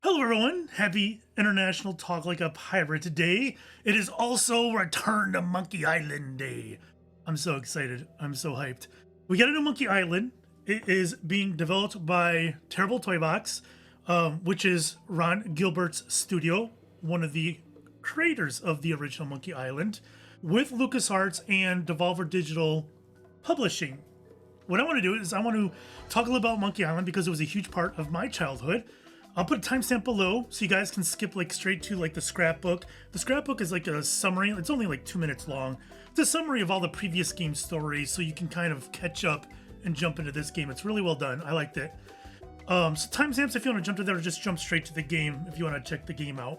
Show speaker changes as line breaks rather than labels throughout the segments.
Hello everyone, happy International Talk Like a Pirate Day. It is also Return to Monkey Island Day. I'm so excited, I'm so hyped. We got a new Monkey Island. It is being developed by Terrible Toybox, which is Ron Gilbert's studio, one of the creators of the original Monkey Island, with LucasArts and Devolver Digital Publishing. What I want to do is I want to talk a little about Monkey Island because it was a huge part of my childhood. I'll put a timestamp below so you guys can skip like straight to like the scrapbook. The scrapbook is like a summary. It's only like 2 minutes long. It's a summary of all the previous game stories so you can kind of catch up and jump into this game. It's really well done. I liked it. So timestamps if you want to jump to there, or just jump straight to the game if you want to check the game out.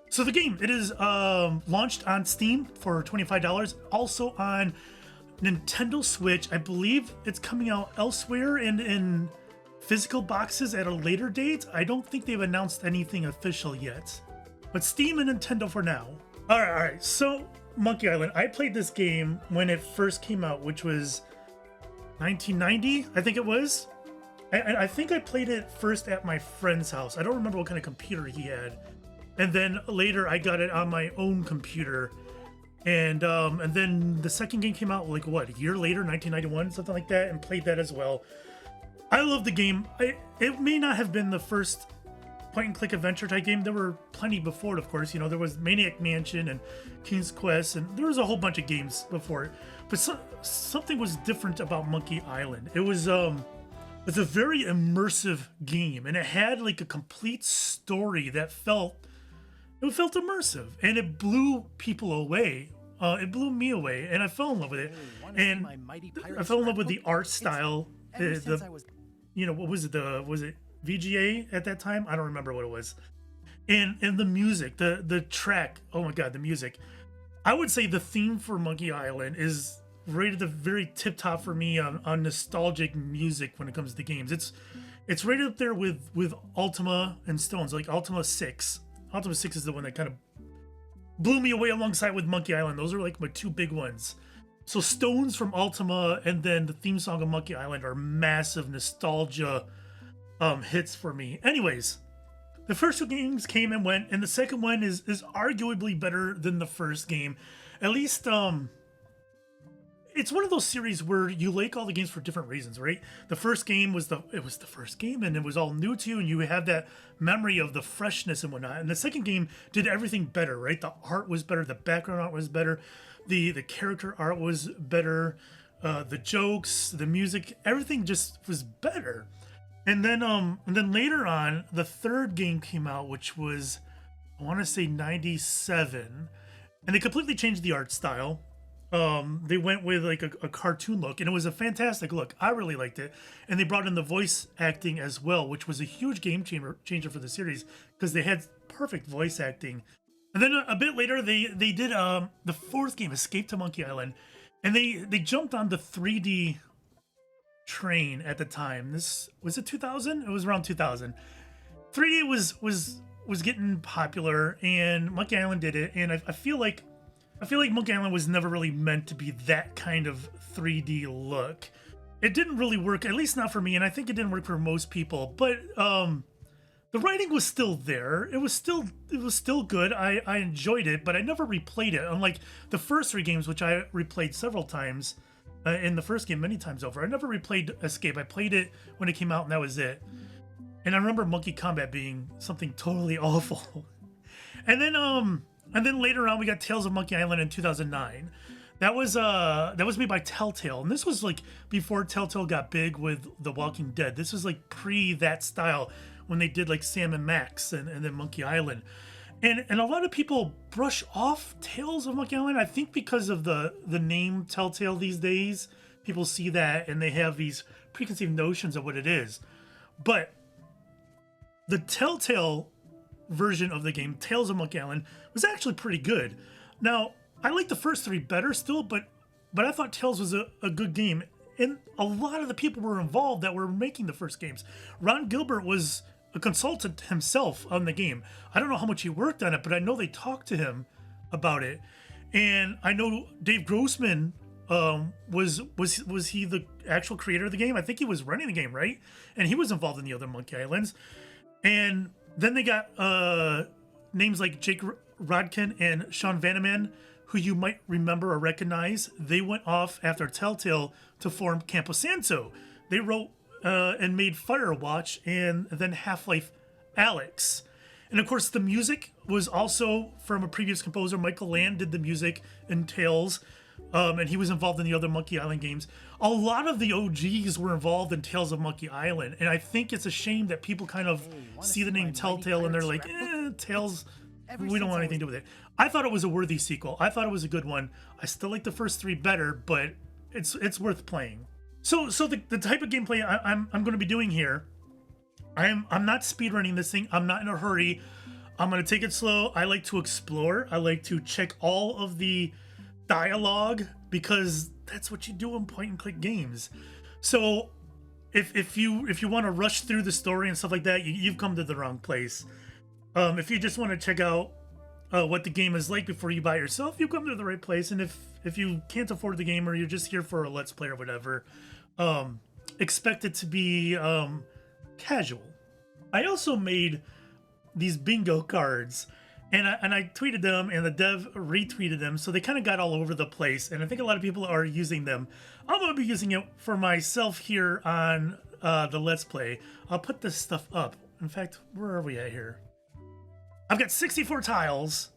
So the game, it is launched on Steam for $25. Also on Nintendo Switch. I believe it's coming out elsewhere and in physical boxes at a later date. I don't think they've announced anything official yet, but Steam and Nintendo for now. All right. So Monkey Island, I played this game when it first came out, which was 1990, I think it was. I think I played it first at my friend's house. I don't remember what kind of computer he had. And then later I got it on my own computer. And then the second game came out like what, a year later, 1991, something like that, and played that as well. I love the game. It may not have been the first point-and-click adventure type game. There were plenty before it, of course. You know, there was Maniac Mansion and King's Quest, and there was a whole bunch of games before it. But something was different about Monkey Island. It was a very immersive game, and it had like a complete story that felt immersive, and it blew people away. It blew me away, and I fell in love with it. And I fell in love with the art style. You know, what was it? Was it VGA at that time? I don't remember what it was. And the music, the track. Oh my god, the music. I would say the theme for Monkey Island is right at the very tip top for me on nostalgic music when it comes to games. It's right up there with Ultima and Stones, like Ultima 6. Ultima 6 is the one that kind of blew me away alongside with Monkey Island. Those are like my two big ones. So Stones from Ultima and then the theme song of Monkey Island are massive nostalgia hits for me. Anyways, the first two games came and went, and the second one is arguably better than the first game. At least it's one of those series where you like all the games for different reasons, right? The first game was the first game, and it was all new to you, and you have that memory of the freshness and whatnot. And the second game did everything better, right? The art was better, the background art was better, the character art was better, the jokes, the music, everything just was better. And then later on, the third game came out, which was, I want to say 97, and they completely changed the art style. They went with like a cartoon look, and it was a fantastic look. I really liked it. And they brought in the voice acting as well, which was a huge game changer for the series because they had perfect voice acting. And then a bit later, they did the fourth game, Escape to Monkey Island, and they jumped on the 3D train at the time. This was it 2000? It was around 2000. 3D was getting popular, and Monkey Island did it. And I feel like Monkey Island was never really meant to be that kind of 3D look. It didn't really work, at least not for me, and I think it didn't work for most people. But the writing was still there. It was still good. I enjoyed it, but I never replayed it. Unlike the first three games, which I replayed several times. In the first game, many times over. I never replayed Escape. I played it when it came out, and that was it. And I remember Monkey Combat being something totally awful. And then later on, we got Tales of Monkey Island in 2009. That was made by Telltale, and this was like before Telltale got big with The Walking Dead. This was like pre that style when they did like Sam and Max and then Monkey Island. And a lot of people brush off Tales of Monkey Island, I think because of the name Telltale these days. People see that and they have these preconceived notions of what it is. But the Telltale version of the game, Tales of Monkey Island, was actually pretty good. Now, I like the first three better still, but I thought Tales was a good game. And a lot of the people were involved that were making the first games. Ron Gilbert was a consultant himself on the game. I don't know how much he worked on it, but I know they talked to him about it. And I know Dave Grossman was he the actual creator of the game? I think he was running the game, right? And he was involved in the other Monkey Islands. And Then they got names like Jake Rodkin and Sean Vanaman, who you might remember or recognize. They went off after Telltale to form Camposanto. They wrote and made Firewatch and then Half-Life Alyx. And of course, the music was also from a previous composer. Michael Land did the music in Tales, and he was involved in the other Monkey Island games. A lot of the OGs were involved in Tales of Monkey Island, and I think it's a shame that people kind of see the name Telltale and they're like, Tales, we don't want anything to do with it. I thought it was a worthy sequel. I thought it was a good one. I still like the first three better, but it's worth playing. So the type of gameplay I'm going to be doing here, I'm not speedrunning this thing. I'm not in a hurry. I'm going to take it slow. I like to explore. I like to check all of the dialogue because that's what you do in point-and-click games. So if you want to rush through the story and stuff like that, you've come to the wrong place. If you just want to check out what the game is like before you buy it yourself, you come to the right place. And if you can't afford the game or you're just here for a let's play or whatever, expect it to be casual. I also made these bingo cards, and I tweeted them, and the dev retweeted them, so they kind of got all over the place, and I think a lot of people are using them. I'm going to be using it for myself here on the Let's Play. I'll put this stuff up. In fact, where are we at here? I've got 64 tiles,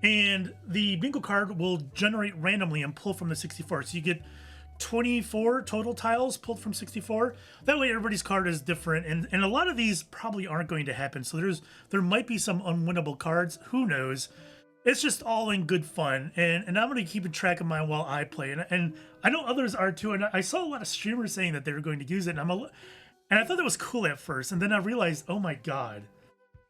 and the bingo card will generate randomly and pull from the 64. So you get 24 total tiles pulled from 64. That way everybody's card is different, and a lot of these probably aren't going to happen. So there might be some unwinnable cards. Who knows? It's just all in good fun, and I'm going to keep track of mine while I play. And I know others are too, and I saw a lot of streamers saying that they were going to use it, and I thought that was cool at first, and then I realized, oh my god,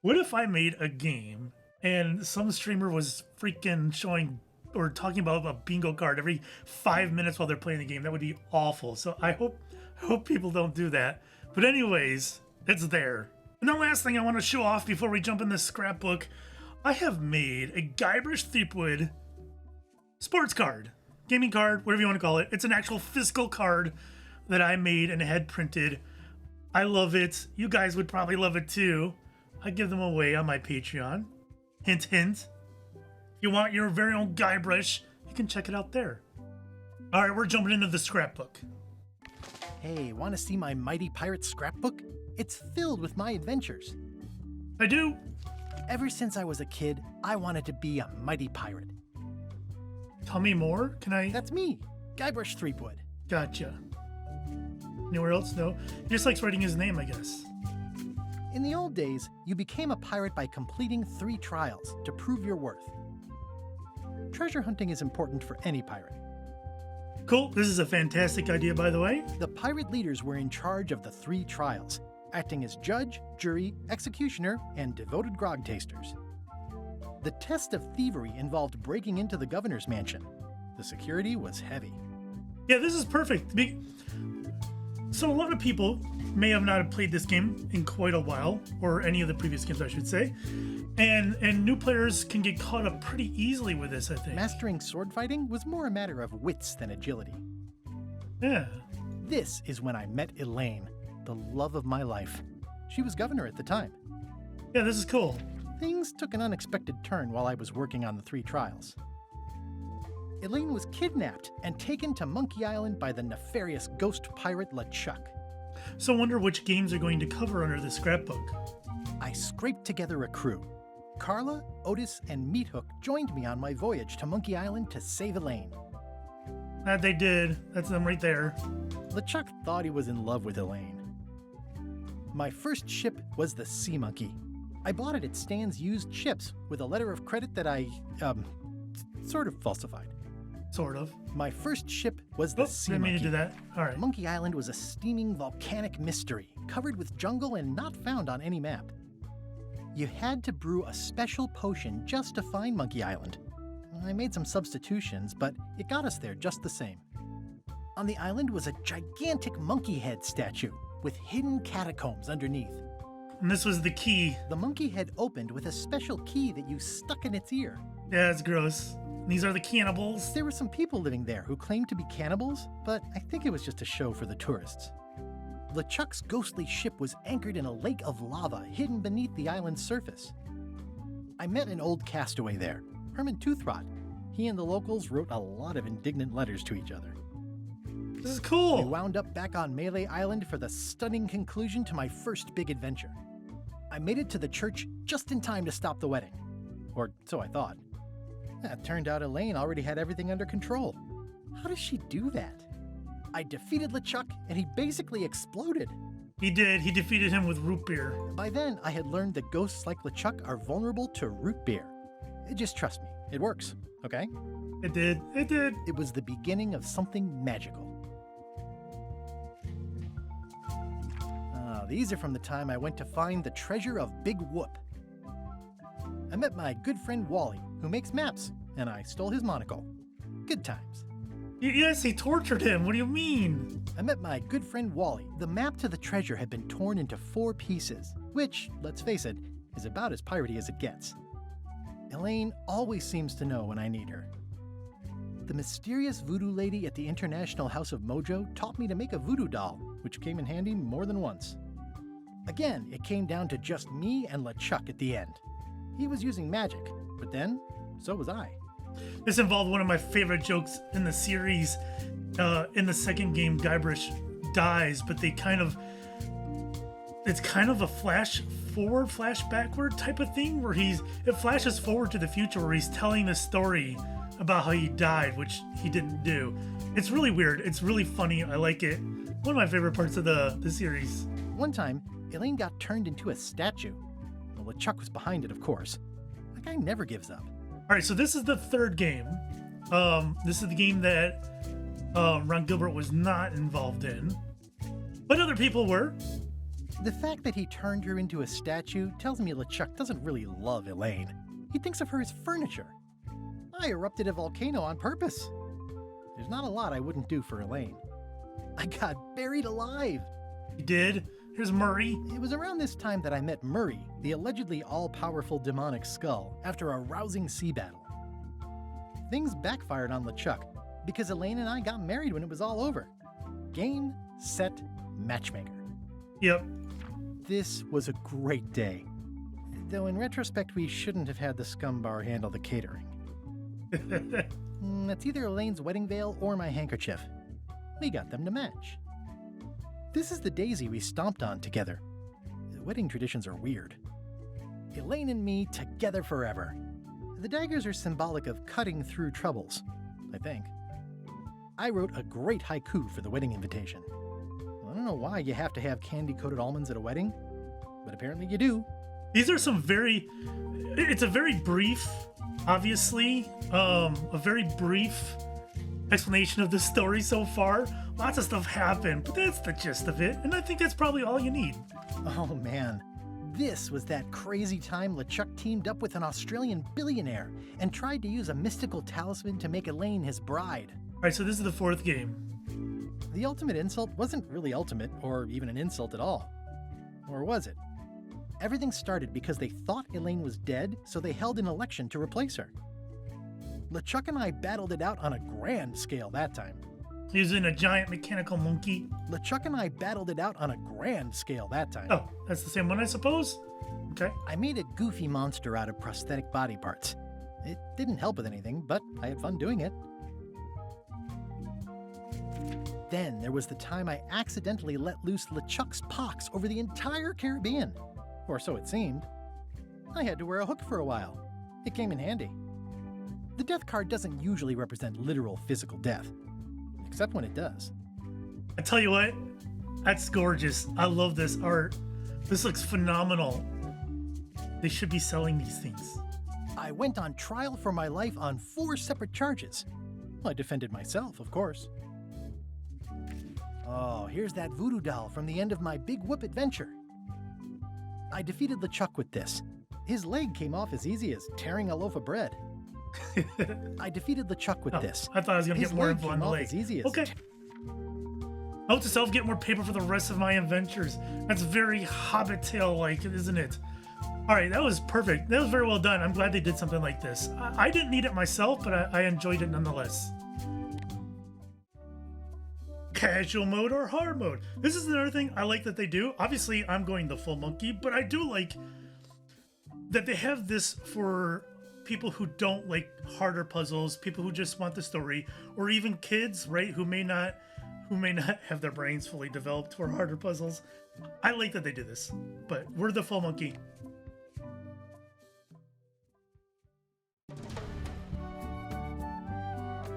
what if I made a game and some streamer was freaking showing or talking about a bingo card every 5 minutes while they're playing the game? That would be awful. So I hope people don't do that. But anyways, it's there. And the last thing I want to show off before we jump in this scrapbook, I have made a Guybrush Threepwood sports card, gaming card, whatever you want to call it. It's an actual physical card that I made and had printed. I love it. You guys would probably love it too. I give them away on my Patreon. Hint, hint. If you want your very own Guybrush, you can check it out there. All right, we're jumping into the scrapbook.
Hey, want to see my Mighty Pirate scrapbook? It's filled with my adventures.
I do.
Ever since I was a kid, I wanted to be a mighty pirate.
Tell me more. Can I?
That's me, Guybrush Threepwood.
Gotcha. Anywhere else? No. He just likes writing his name, I guess.
In the old days, you became a pirate by completing 3 trials to prove your worth. Treasure hunting is important for any pirate.
Cool. This is a fantastic idea, by the way.
The pirate leaders were in charge of the 3 trials, acting as judge, jury, executioner, and devoted grog tasters. The test of thievery involved breaking into the governor's mansion. The security was heavy.
Yeah, this is perfect. So a lot of people may have not played this game in quite a while, or any of the previous games, I should say. And new players can get caught up pretty easily with this, I think.
Mastering sword fighting was more a matter of wits than agility.
Yeah.
This is when I met Elaine, the love of my life. She was governor at the time.
Yeah, this is cool.
Things took an unexpected turn while I was working on the 3 trials. Elaine was kidnapped and taken to Monkey Island by the nefarious ghost pirate LeChuck.
So I wonder which games are going to cover under this scrapbook.
I scraped together a crew. Carla, Otis, and Meathook joined me on my voyage to Monkey Island to save Elaine.
That they did. That's them right there.
LeChuck thought he was in love with Elaine. My first ship was the Sea Monkey. I bought it at Stan's used ships with a letter of credit that I, sort of falsified.
Sort of.
My first ship was the Sea
didn't
Monkey.
mean to do that. All right.
Monkey Island was a steaming volcanic mystery, covered with jungle and not found on any map. You had to brew a special potion just to find Monkey Island. I made some substitutions, but it got us there just the same. On the island was a gigantic monkey head statue with hidden catacombs underneath.
And this was the key.
The monkey head opened with a special key that you stuck in its ear.
Yeah, it's gross. These are the cannibals.
There were some people living there who claimed to be cannibals, but I think it was just a show for the tourists. LeChuck's ghostly ship was anchored in a lake of lava hidden beneath the island's surface. I met an old castaway there, Herman Toothrot. He and the locals wrote a lot of indignant letters to each other.
This is cool.
We wound up back on Melee Island for the stunning conclusion to my first big adventure. I made it to the church just in time to stop the wedding. Or so I thought. It turned out Elaine already had everything under control. How does she do that? I defeated LeChuck, and he basically exploded.
He did. He defeated him with root beer.
By then, I had learned that ghosts like LeChuck are vulnerable to root beer. Just trust me, it works, okay?
It did. It did.
It was the beginning of something magical. These are from the time I went to find the treasure of Big Whoop. I met my good friend Wally, who makes maps, and I stole his monocle. Good times.
Yes, he tortured him. What do you mean?
I met my good friend Wally. The map to the treasure had been torn into 4 pieces, which, let's face it, is about as piratey as it gets. Elaine always seems to know when I need her. The mysterious voodoo lady at the International House of Mojo taught me to make a voodoo doll, which came in handy more than once. Again, it came down to just me and LeChuck at the end. He was using magic, but then, so was I.
This involved one of my favorite jokes in the series. In the second game, Guybrush dies, but it's kind of a flash forward, flash backward type of thing where it flashes forward to the future where he's telling the story about how he died, which he didn't do. It's really weird. It's really funny. I like it. One of my favorite parts of the series.
One time, Elaine got turned into a statue. Well, LeChuck was behind it, of course. That guy never gives up.
All right, so this is the third game. This is the game that Ron Gilbert was not involved in, but other people were.
The fact that he turned her into a statue tells me LeChuck doesn't really love Elaine. He thinks of her as furniture. I erupted a volcano on purpose. There's not a lot I wouldn't do for Elaine. I got buried alive.
You did? Here's Murray.
It was around this time that I met Murray, the allegedly all-powerful demonic skull, after a rousing sea battle. Things backfired on LeChuck, because Elaine and I got married when it was all over. Game, set, matchmaker.
Yep.
This was a great day. Though in retrospect, we shouldn't have had the scum bar handle the catering. That's either Elaine's wedding veil or my handkerchief. We got them to match. This is the daisy we stomped on together. Wedding traditions are weird. Elaine and me together forever. The daggers are symbolic of cutting through troubles, I think. I wrote a great haiku for the wedding invitation. I don't know why you have to have candy-coated almonds at a wedding, but apparently you do.
These are it's a very brief, obviously, a very brief explanation of the story so far. Lots of stuff happened, but that's the gist of it, and I think that's probably all you need.
Oh man, this was that crazy time LeChuck teamed up with an Australian billionaire and tried to use a mystical talisman to make Elaine his bride.
All right, so this is the fourth game.
The ultimate insult wasn't really ultimate, or even an insult at all. Or was it? Everything started because they thought Elaine was dead, so they held an election to replace her. LeChuck and I battled it out on a grand scale that time.
Using a giant mechanical monkey.
LeChuck and I battled it out on a grand scale that time.
Oh, that's the same one, I suppose? Okay.
I made a goofy monster out of prosthetic body parts. It didn't help with anything, but I had fun doing it. Then there was the time I accidentally let loose LeChuck's pox over the entire Caribbean. Or so it seemed. I had to wear a hook for a while. It came in handy. The death card doesn't usually represent literal physical death, except when it does.
I tell you what, that's gorgeous. I love this art. This looks phenomenal. They should be selling these things.
I went on trial for my life on 4 separate charges. I defended myself, of course. Oh, here's that voodoo doll from the end of my Big Whoop adventure. I defeated LeChuck with this. His leg came off as easy as tearing a loaf of bread. I defeated LeChuck with this.
I thought I was going to get more info on the leg.
As easy as
okay. Note to self, get more paper for the rest of my adventures. That's very Hobbit Tale-like, isn't it? All right, that was perfect. That was very well done. I'm glad they did something like this. I didn't need it myself, but I enjoyed it nonetheless. casual mode or hard mode. This is another thing I like that they do. Obviously, I'm going the full monkey, but I do like that they have this for people who don't like harder puzzles, people who just want the story, or even kids, right, who may not have their brains fully developed for harder puzzles. I like that they do this, but we're the full monkey.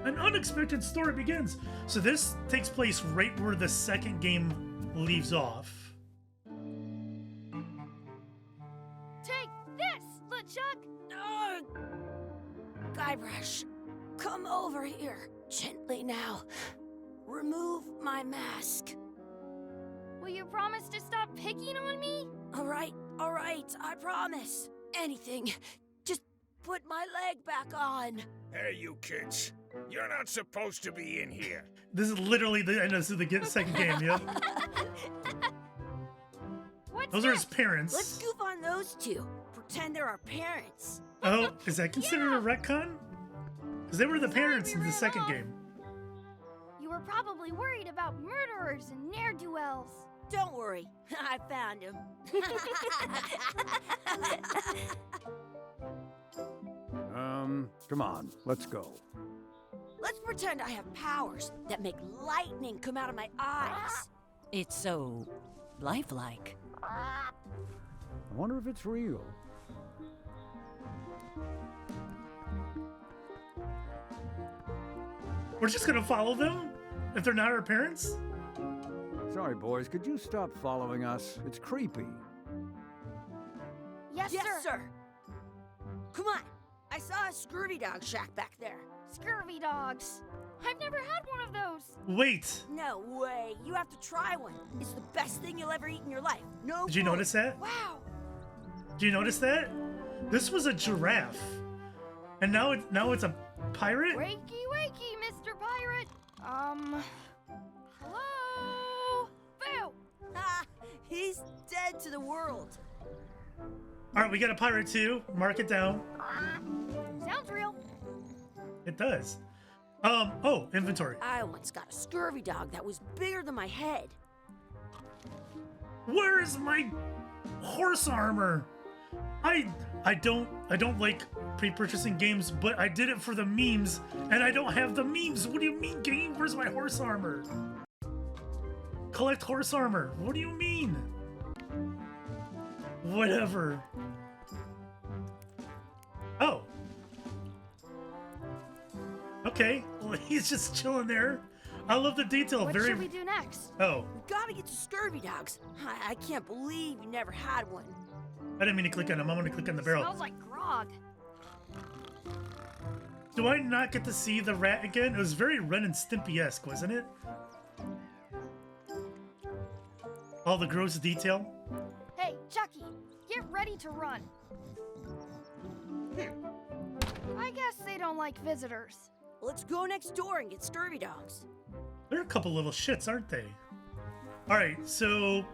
An unexpected story begins. So this takes place right where the second game leaves off.
Take this, LeChuck! Guybrush, come over here. Gently now. Remove my mask. Will you promise to stop picking on me? All right, I promise. Anything. Just put my leg back on.
Hey, you kids. You're not supposed to be in here.
This is literally the end of the second game, yeah?
What's
Those are his
next?
parents.
Let's goof on those two. Pretend they're our parents.
Oh, is that considered a retcon? Because they were the parents in the second game.
You were probably worried about murderers and ne'er-do-wells.
Don't worry, I found him.
Come on, let's go.
Let's pretend I have powers that make lightning come out of my eyes.
It's so lifelike.
I wonder if it's real.
We're just gonna follow them if they're not our parents?
Sorry, boys, could you stop following us? It's creepy.
Yes,
Yes,
sir.
sir. Come on. I saw a scurvy dog shack back there.
Scurvy dogs. I've never had one of those.
Wait,
No way. You have to try one. It's the best thing you'll ever eat in your life. No.
did you
bull.
notice that?
Wow.
Do you notice that? This was a giraffe. And now it's a pirate?
Wakey, wakey, Mr. Pirate. Hello? Boo!
Ha! He's dead to the world.
Alright, we got a pirate too. Mark it down.
Sounds real.
It does. Oh, inventory.
I once got a scurvy dog that was bigger than my head.
Where is my horse armor? I don't like pre-purchasing games, but I did it for the memes, and I don't have the memes. What do you mean, game? Where's my horse armor? Collect horse armor. What do you mean? Whatever. Oh. Okay. Well, he's just chilling there. I love the detail.
What
Very.
should we do next?
Oh,
We gotta get to scurvy dogs. I can't believe you never had one.
I didn't mean to click on him. I'm gonna click on the barrel.
Smells like grog.
Do I not get to see the rat again? It was very Ren and Stimpy-esque, wasn't it? All the gross detail.
Hey, Chucky, get ready to run. I guess they don't like visitors.
Let's go next door and get scurvy dogs.
They're a couple little shits, aren't they? Alright, so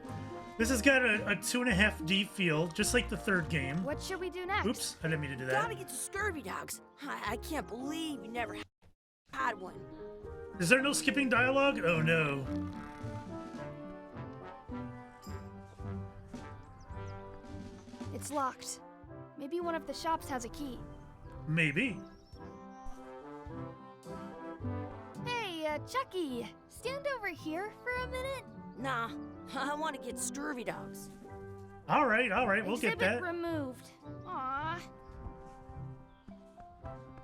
this has got a 2.5D feel, just like the third game.
What should we do next?
Oops, I didn't mean to do that.
Gotta get to scurvy dogs. I can't believe you never had one.
Is there no skipping dialogue? Oh no.
It's locked. Maybe one of the shops has a key.
Maybe.
Hey, Chucky, stand over here for a minute.
Nah, I want to get scurvy dogs.
Alright, we'll get
Exhibit
that.
removed. Aww.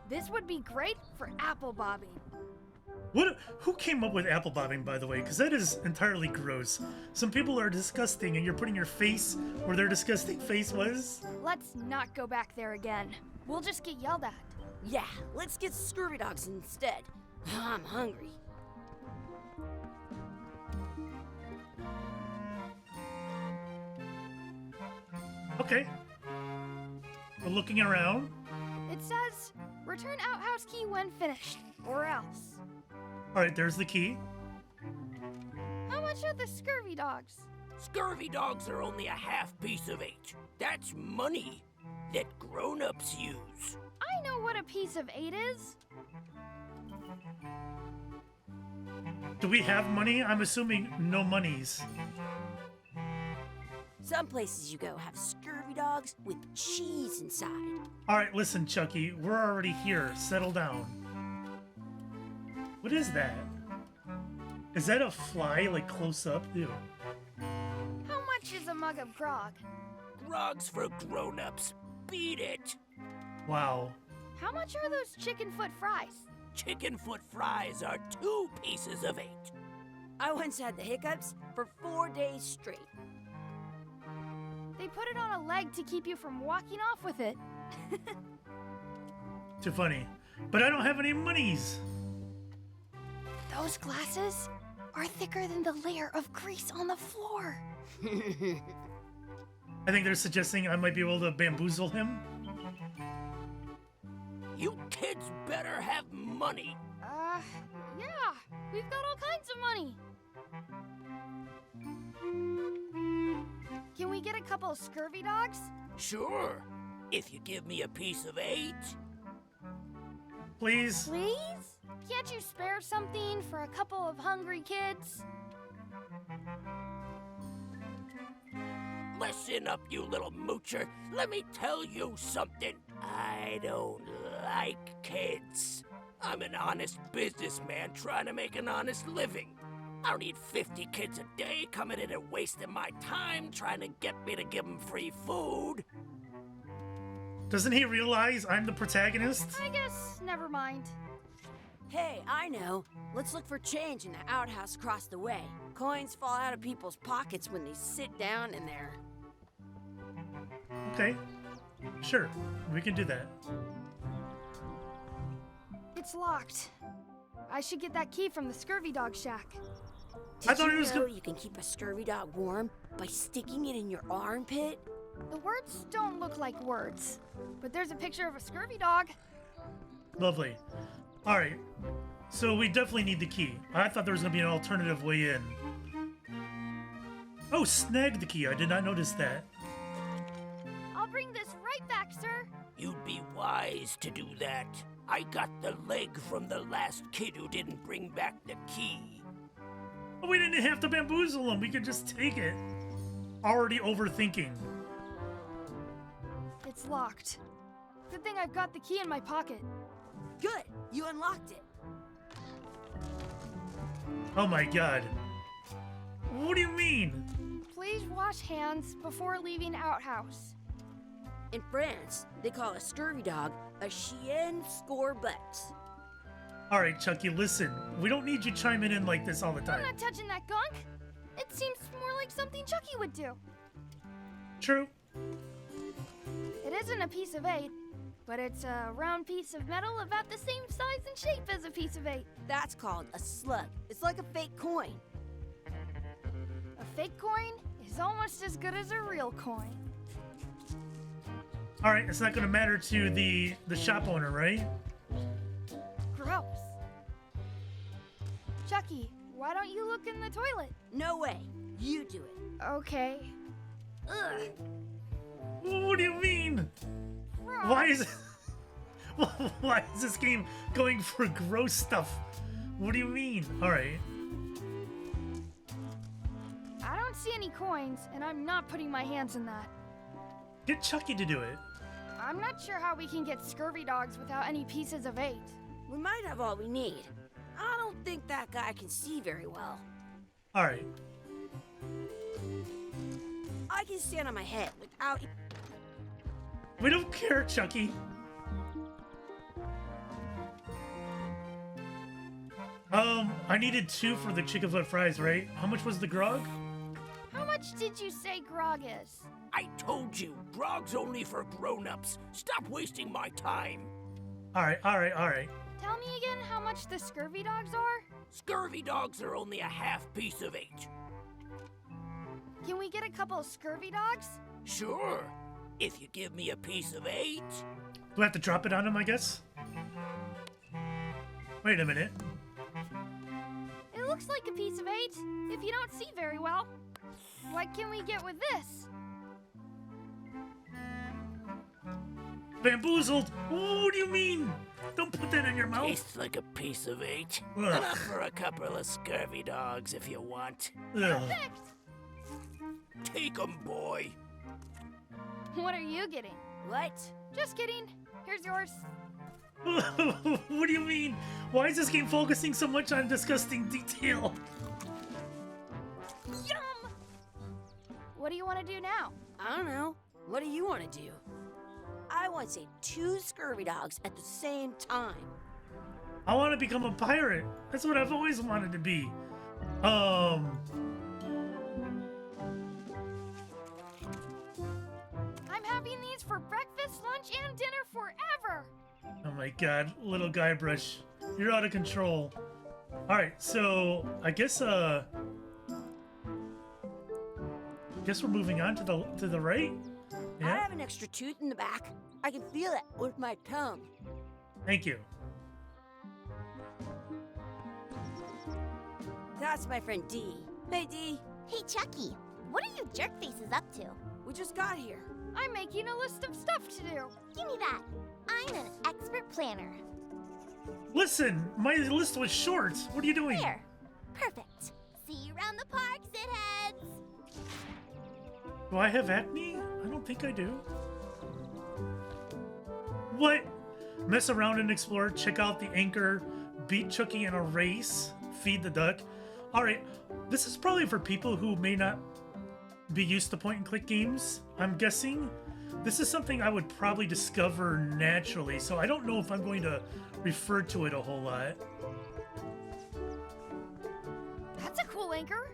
This would be great for apple bobbing.
Who came up with apple bobbing, by the way? Because that is entirely gross. Some people are disgusting, and you're putting your face where their disgusting face was.
Let's not go back there again. We'll just get yelled at.
Yeah, let's get scurvy dogs instead. I'm hungry.
Okay. We're looking around.
It says, return outhouse key when finished, or else.
Alright, there's the key.
How much are the scurvy dogs?
Scurvy dogs are only a half piece of 8. That's money that grown-ups use.
I know what a piece of 8 is.
Do we have money? I'm assuming no monies.
Some places you go have scurvy dogs with cheese inside.
All right, listen, Chucky. We're already here. Settle down. What is that? Is that a fly, like, close up? Ew.
How much is a mug of grog?
Grog's for grown-ups. Beat it.
Wow.
How much are those chicken foot fries?
Chicken foot fries are 2 pieces of 8.
I once had the hiccups for 4 days straight.
They put it on a leg to keep you from walking off with it.
Too funny. But I don't have any monies.
Those glasses are thicker than the layer of grease on the floor.
I think they're suggesting I might be able to bamboozle him.
You kids better have money.
Yeah. We've got all kinds of money. Can we get a couple of scurvy dogs?
Sure. If you give me a piece of 8.
Please?
Please? Can't you spare something for a couple of hungry kids?
Listen up, you little moocher. Let me tell you something. I don't like kids. I'm an honest businessman trying to make an honest living. I don't need 50 kids a day coming in and wasting my time trying to get me to give them free food.
Doesn't he realize I'm the protagonist?
I guess never mind.
Hey, I know. Let's look for change in the outhouse across the way. Coins fall out of people's pockets when they sit down in there.
Okay. Sure. We can do that.
It's locked. I should get that key from the scurvy dog shack.
I thought
Did
it
you
was
know you can keep a scurvy dog warm by sticking it in your armpit?
The words don't look like words, but there's a picture of a scurvy dog.
Lovely. All right. So we definitely need the key. I thought there was going to be an alternative way in. Oh, snag the key. I did not notice that.
I'll bring this right back, sir.
You'd be wise to do that. I got the leg from the last kid who didn't bring back the key.
We didn't have to bamboozle him. We could just take it. Already overthinking.
It's locked. Good thing I've got the key in my pocket.
Good, you unlocked it.
Oh my god. What do you mean?
Please wash hands before leaving outhouse.
In France, they call a scurvy dog a chien scorbut.
All right, Chucky, listen. We don't need you chiming in like this all the
I'm
time.
not touching that gunk. It seems more like something Chucky would do.
True.
It isn't a piece of 8, but it's a round piece of metal about the same size and shape as a piece of 8.
That's called a slug. It's like a fake coin.
A fake coin is almost as good as a real coin.
All right, it's not going to matter to the shop owner, right?
Gross. Chucky, why don't you look in the toilet?
No way. You do it.
Okay. Ugh.
What do you mean?
Gross.
Why is this game going for gross stuff? What do you mean? All right.
I don't see any coins, and I'm not putting my hands in that.
Get Chucky to do it.
I'm not sure how we can get scurvy dogs without any pieces of 8.
We might have all we need. I don't think that guy can see very well.
All right.
I can stand on my head without...
We don't care, Chucky. I needed 2 for the chicken foot fries, right? How much was the grog?
How much did you say grog is?
I told you, grog's only for grown-ups. Stop wasting my time.
All right.
Tell me again how much the scurvy dogs are?
Scurvy dogs are only a half piece of 8.
Can we get a couple of scurvy dogs?
Sure. If you give me a piece of 8.
Do I have to drop it on him, I guess? Wait a minute.
It looks like a piece of 8, if you don't see very well. What can we get with this?
Bamboozled? What do you mean? Don't put that in your mouth.
Tastes like a piece of 8.
Ugh.
Enough for a couple of scurvy dogs if you want.
Ugh.
Take 'em, boy.
What are you getting?
What?
Just kidding. Here's yours.
What do you mean? Why is this game focusing so much on disgusting detail?
Yum! What do you want to do now?
I don't know. What do you want to do? I want to say 2 scurvy dogs at the same time.
I want to become a pirate. That's what I've always wanted to be.
I'm having these for breakfast, lunch, and dinner forever.
Oh my god, little Guybrush. You're out of control. Alright, so I guess we're moving on to the right.
I
Yeah.
have an extra tooth in the back. I can feel it with my tongue.
Thank you.
That's my friend Dee. Hey, Dee.
Hey, Chucky, what are you jerk faces up to?
We just got here.
I'm making a list of stuff to do.
Give me that. I'm an expert planner.
Listen, my list was short. What are you doing?
There. Perfect. See you around the park, shitheads.
Do I have acne? I don't think I do. What? Mess around and explore, check out the anchor, beat Chucky in a race, feed the duck. Alright, this is probably for people who may not be used to point and click games, I'm guessing. This is something I would probably discover naturally, so I don't know if I'm going to refer to it a whole lot.
That's a cool anchor.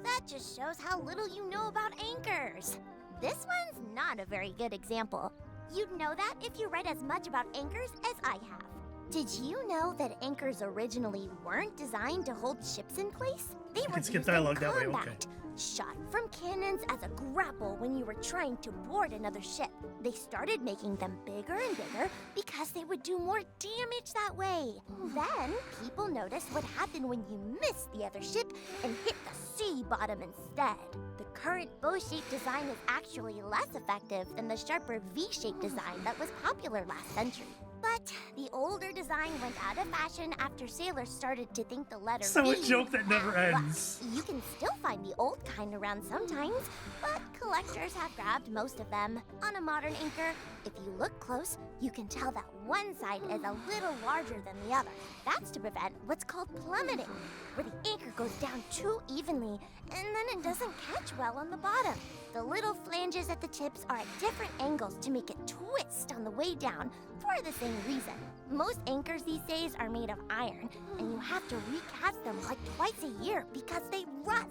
That just shows how little you know about anchors. This one's not a very good example. You'd know that if you read as much about anchors as I have. Did you know that anchors originally weren't designed to hold ships in place? They were
can skip
used in
dialogue that way, okay.
combat, shot from cannons as a grapple when you were trying to board another ship. They started making them bigger and bigger because they would do more damage that way. Then, people noticed what happened when you missed the other ship and hit the sea bottom instead. The current bow-shaped design is actually less effective than the sharper V-shaped design that was popular last century. But the older design went out of fashion after sailors started to think the letter
So a
V
joke that never
had luck.
ends.
You can still find the old kind around sometimes, but collectors have grabbed most of them. On a modern anchor, if you look close, you can tell that one side is a little larger than the other. That's to prevent what's called plummeting, where the anchor goes down too evenly and then it doesn't catch well on the bottom. The little flanges at the tips are at different angles to make it twist on the way down for the same reason. Most anchors these days are made of iron, and you have to recast them like twice a year because they rust.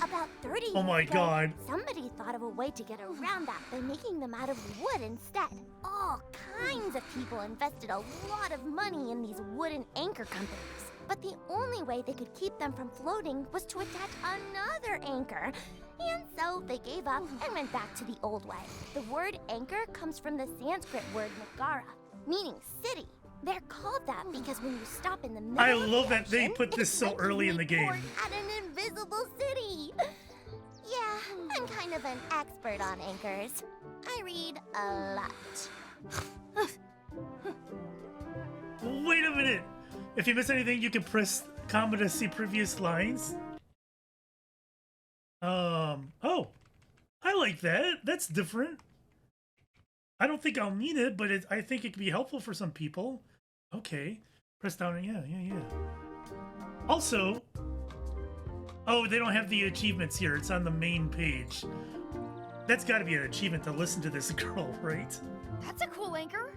About 30 years
Oh my
ago,
God.
somebody thought of a way to get around that by making them out of wood instead. All kinds of people invested a lot of money in these wooden anchor companies. But the only way they could keep them from floating was to attach another anchor. And so they gave up and went back to the old way. The word anchor comes from the Sanskrit word Nagara, meaning city. They're called that because when you stop in the middle
I
of
love
the
that they
ocean,
put this
it's
so
like
early in the
report
game.
at an invisible city. Yeah, I'm kind of an expert on anchors. I read a lot.
Wait a minute. If you miss anything, you can press comma to see previous lines. Oh, I like that. That's different. I don't think I'll need it, but I think it could be helpful for some people. Okay. Press down. Yeah. Also, oh, they don't have the achievements here. It's on the main page. That's got to be an achievement to listen to this girl, right?
That's a cool anchor.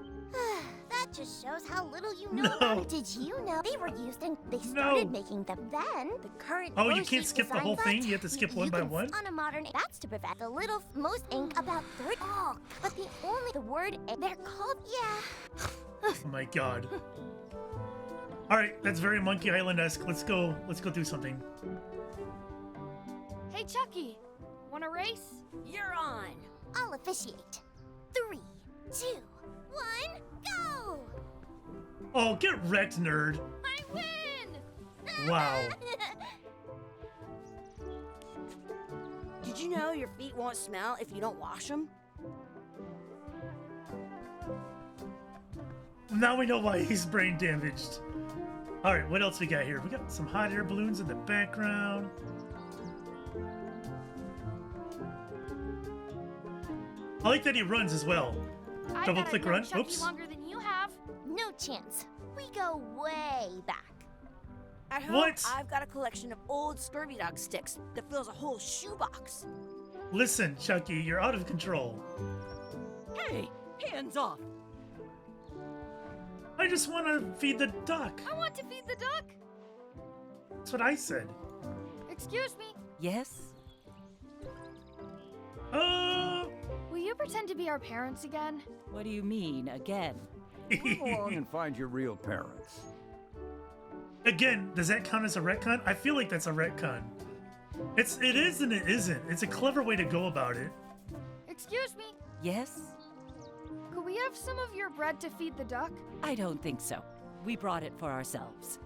That just shows how little you know
No.
about it. Did you know they were used and they started making them then? The current
Oh, you
bow-shaped
can't skip the
design,
whole thing?
but
You have to skip one
you
by
can-
one?
On a modern, that's to prevent the little most ink about 30. Oh, but the word they're called
Oh my god. Alright, that's very Monkey Island-esque. Let's go do something.
Hey, Chucky. Want a race?
You're on.
I'll officiate. 3, 2, 1, go!
Oh, get wrecked, nerd.
I win!
Wow.
Did you know your feet won't smell if you don't wash them?
Now we know why he's brain damaged. All right, what else we got here? We got some hot air balloons in the background. I like that he runs as well.
I
Double
bet
click
I've known
run.
Chucky
Oops.
longer than you have.
No chance. We go way back.
At home,
What?
I've got a collection of old scurvy dog sticks that fills a whole shoebox.
Listen, Chucky, you're out of control.
Hey, hands off.
I just want to feed the duck.
I want to feed the duck.
That's what I said.
Excuse me.
Yes?
Will you pretend to be our parents again?
What do you mean, again?
Go along and find your real parents.
Again, does that count as a retcon? I feel like that's a retcon. It is and it isn't. It's a clever way to go about it.
Excuse me.
Yes?
Could we have some of your bread to feed the duck?
I don't think so. We brought it for ourselves.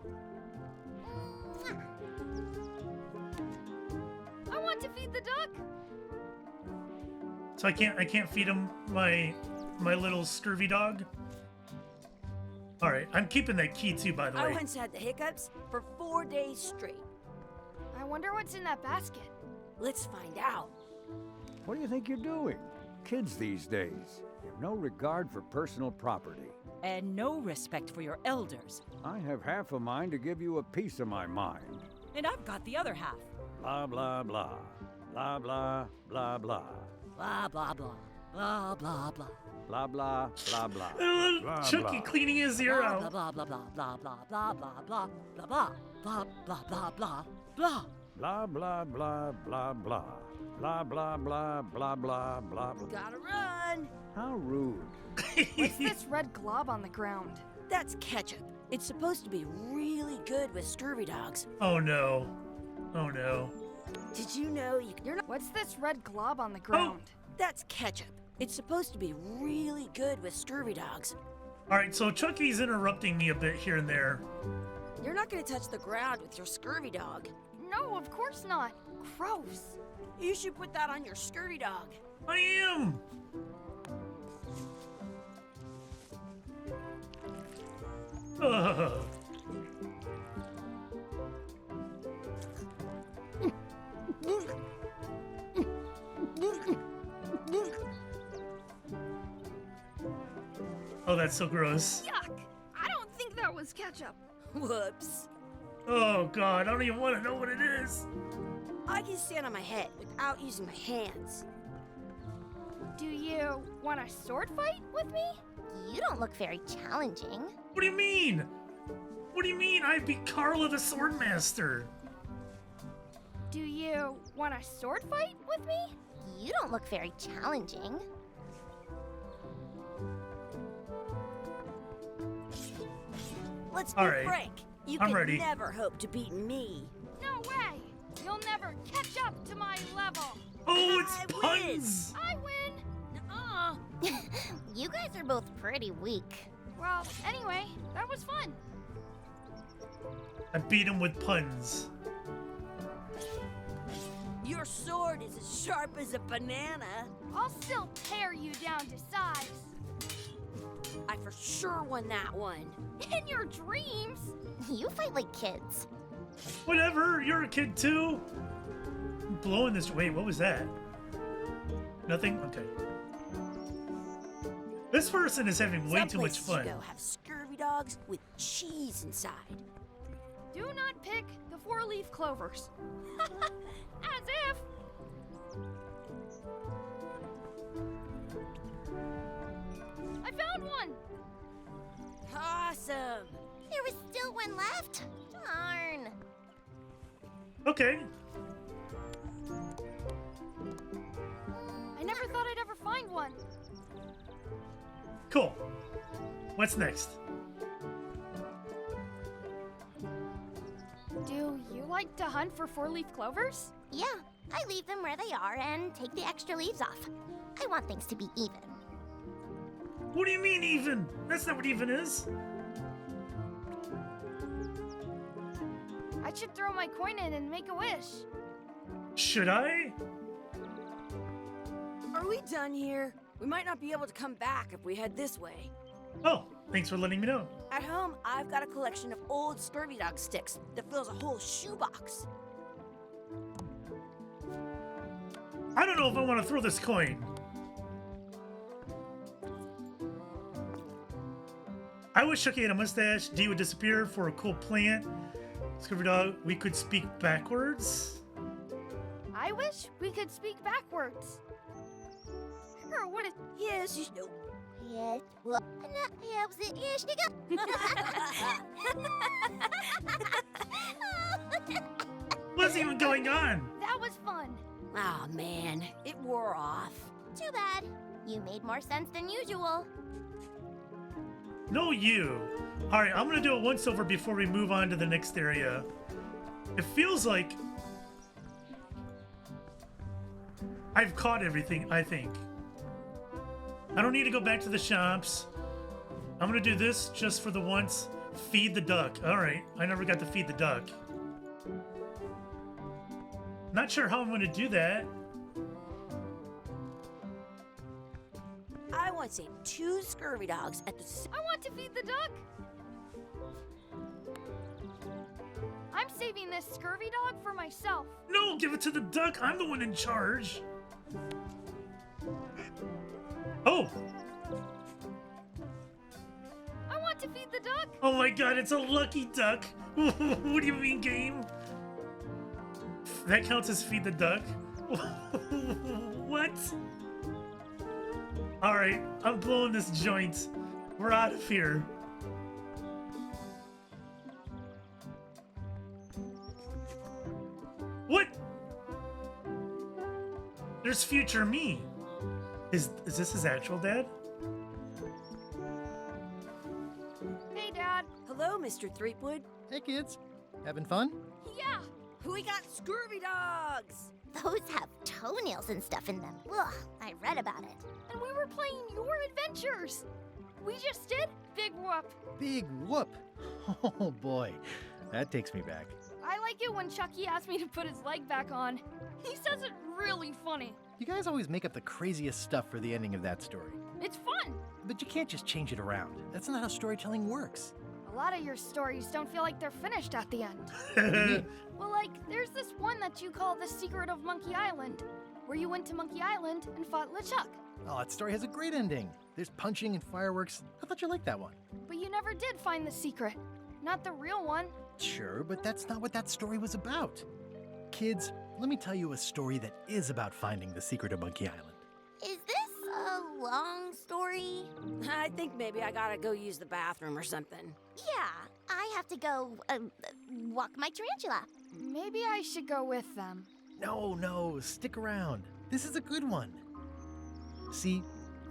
I want to feed the duck.
So I can't feed him my little scurvy dog. All right, I'm keeping that key too, by the
I
way.
once had the hiccups for 4 days straight.
I wonder what's in that basket.
Let's find out.
What do you think you're doing? Kids these days have no regard for personal property.
And no respect for your elders.
I have half a mind to give you a piece of my mind.
And I've got the other half.
Blah, blah, blah. Blah, blah, blah, blah.
Blah, blah, blah. Blah, blah, blah.
Blah, blah, blah, blah. Blah,
Chucky
blah.
cleaning his ear
Blah,
out.
blah, blah, blah, blah, blah, blah, blah, blah, blah, blah, blah, blah, blah, blah, blah.
Blah, blah, blah, blah, blah. Blah, blah, blah, blah, blah, blah, blah.
Gotta run.
How rude.
What's this red glob on the ground?
That's ketchup. It's supposed to be really good with scurvy dogs.
Oh no. Oh no.
Did you know you're not?
What's this red glob on the ground?
That's ketchup. It's supposed to be really good with scurvy dogs.
All right, so Chucky's interrupting me a bit here and there.
You're not gonna touch the ground with your scurvy dog.
No, of course not. Gross.
You should put that on your scurvy dog.
I am. Ugh. Oh, that's so gross.
Yuck. I don't think that was ketchup.
Whoops.
Oh god, I don't even want to know what it is.
I can stand on my head without using my hands.
Do you want a sword fight with me?
You don't look very challenging.
What do you mean? What do you mean I beat Carla the Swordmaster?
Do you want a sword fight with me?
You don't look very challenging.
Let's be
All right.
frank. You
I'm
could
ready.
never hope to beat me.
No way. You'll never catch up to my level.
Oh, it's
I
puns!
I win.
Nuh-uh.
You guys are both pretty weak.
Well, anyway, that was fun.
I beat him with puns.
Your sword is as sharp as a banana.
I'll still tear you down to size.
I for sure won that one.
In your dreams.
You fight like kids.
Whatever, you're a kid too. I'm blowing this. Wait, what was that? Nothing? Okay. This person is having way
Some
too much
places
fun.
You go have scurvy dogs with cheese inside.
Do not pick the four-leaf clovers. As if. I found one.
Awesome.
There was still one left. Darn.
Okay.
I never thought I'd ever find one.
Cool. What's next?
Do you like to hunt for four-leaf clovers?
Yeah, I leave them where they are and take the extra leaves off. I want things to be even.
What do you mean even? That's not what even is.
I should throw my coin in and make a wish.
Should I?
Are we done here? We might not be able to come back if we head this way.
Oh, thanks for letting me know.
At home, I've got a collection of old scurvy dog sticks that fills a whole shoebox.
I don't know if I want to throw this coin. I wish Chucky had a mustache. D would disappear for a cool plant. Scurvy dog, we could speak backwards.
I wish we could speak backwards. Or what is...
Yes, you know.
Yes, well, helps it. Yes, you go.
What's even going on?
That was fun.
Oh man, it wore off.
Too bad. You made more sense than usual.
No, you. All right, I'm gonna do a once over before we move on to the next area. It feels like I've caught everything, I think. I don't need to go back to the shops. I'm gonna do this just for the once. Feed the duck. All right, I never got to feed the duck. Not sure how I'm gonna do that.
I want to see 2 scurvy dogs at the...
I want to feed the duck. I'm saving this scurvy dog for myself.
No, give it to the duck. I'm the one in charge. Oh.
I want to feed the duck.
Oh my god, it's a lucky duck. What do you mean, game? That counts as feed the duck? What? Alright, I'm blowing this joint. We're out of here. What? There's future me. Is this his actual dad?
Hey, Dad.
Hello, Mr. Threepwood.
Hey, kids. Having fun?
Yeah.
We got scurvy dogs.
Those have toenails and stuff in them. Ugh, I read about it.
And we were playing your adventures. We just did Big Whoop.
Big whoop. Oh, boy. That takes me back.
I like it when Chucky asked me to put his leg back on. He says it really funny.
You guys always make up the craziest stuff for the ending of that story.
It's fun.
But you can't just change it around. That's not how storytelling works.
A lot of your stories don't feel like they're finished at the end. Well, like, there's this one that you call The Secret of Monkey Island, where you went to Monkey Island and fought LeChuck.
Oh, that story has a great ending. There's punching and fireworks. I thought you liked that one.
But you never did find the secret. Not the real one.
Sure, but that's not what that story was about. Kids, let me tell you a story that is about finding the secret of Monkey Island.
Is this a long story?
I think maybe I gotta go use the bathroom or something.
Yeah, I have to go walk my tarantula.
Maybe I should go with them.
No, stick around. This is a good one. See,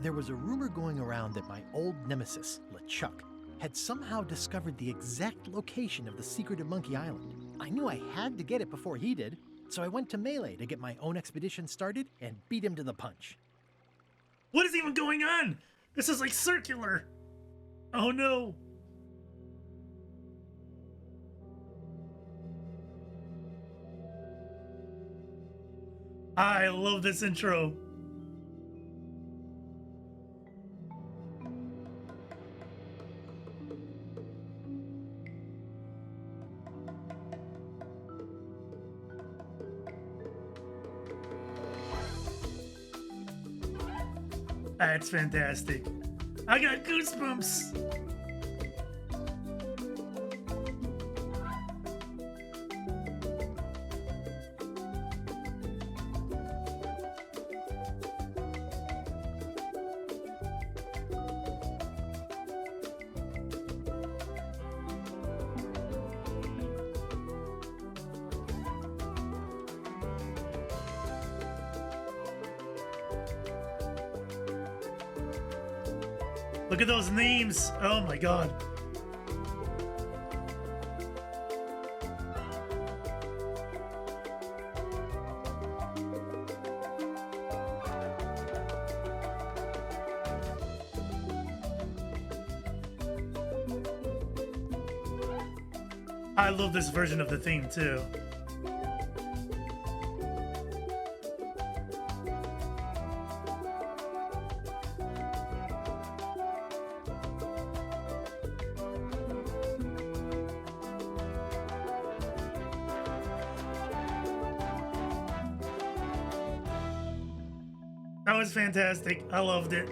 there was a rumor going around that my old nemesis, LeChuck, had somehow discovered the exact location of the secret of Monkey Island. I knew I had to get it before he did, so I went to Melee to get my own expedition started and beat him to the punch.
What is even going on? This is like circular. Oh no. I love this intro. That's fantastic. I got goosebumps. Look at those names. Oh my god. I love this version of the theme too. was fantastic. I loved it.